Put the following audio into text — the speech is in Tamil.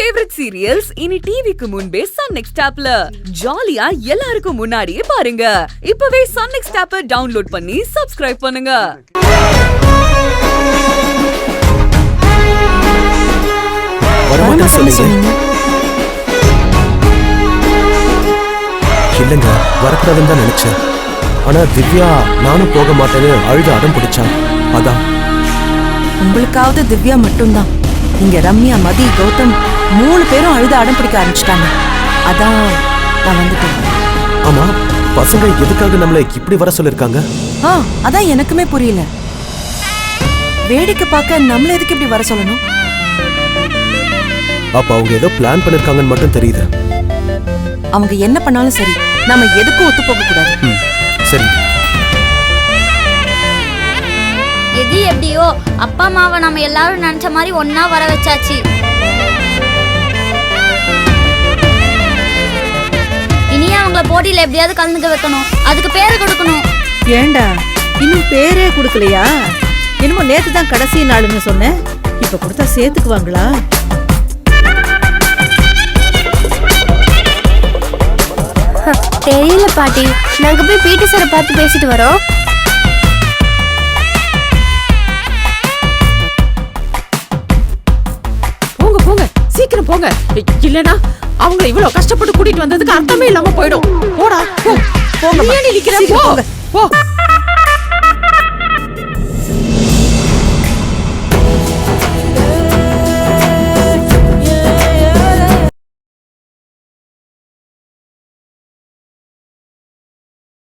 ஃபேவரட் சீரியல்ஸ் இனி டிவிக்கு முன்பே சன் நெக்ஸ்ட் ஆப்ல ஜாலியா எல்லாருக்கும் முன்னாடியே பாருங்க. இப்பவே சன் நெக்ஸ்ட் ஆப்பை டவுன்லோட் பண்ணி சப்ஸ்கிரைப் பண்ணுங்க. இல்லங்க, வரக்கூடாதுன்னு தான் நினைச்சேன். ஆனா திவ்யா நானும் போக மாட்டேன்னு அழுது அடம் பிடிச்சான். அதான். உங்களுக்காவது திவ்யா மட்டும்தான். இங்க ரம்யா, மதி, கௌதம் 3 பேரும் அழுது அடம் பிடிக்க ஆரம்பிச்சிட்டாங்க. அதான் நான் வந்துட்டேன். ஆமா, பசங்க எதுக்காக நம்மளை இப்படி வர சொல்லிருக்காங்க? அதான் எனக்குமே புரியல. வேடிக்கை பார்க்க நம்மள எதுக்கு இப்படி வர சொல்லணும்? அப்ப அவங்க ஏதோ பிளான் பண்ணிருக்காங்கன்னு மட்டும் தெரியுது. அவங்க என்ன பண்ணாலும் சரி, நாம எதுக்கும் ஒத்து போக கூடாது. சரி. எது எப்படியோ அப்பா அம்மாவை நம்ம எல்லாரும் நினைச்ச மாதிரி ஒன்னா வர வச்சாச்சு. இனியே அவங்கள போட்டியில எப்படியாவது கலந்துக்க வைக்கணும். அதுக்கு பேரு கொடுக்கணும். ஏண்டா இன்னும் பேரே கொடுக்கலையா? என்னமோ நேத்து தான் கடைசி நாளுன்னு சொன்னேன். இப்ப கொடுத்தா சேர்த்துக்குவாங்களா? தெரியல பாட்டி. நாங்க போய் பிடி சாரை பார்த்து பேசிட்டு வரோம். போங்க போங்க, சீக்கிரம் போங்க. இல்லனா அவங்க இவ்வளவு கஷ்டப்பட்டு கூட்டிட்டு வந்ததுக்கு அர்த்தமே இல்லாம போயிடும். போடா போ. போங்க. நீ நிக்கிற? போ.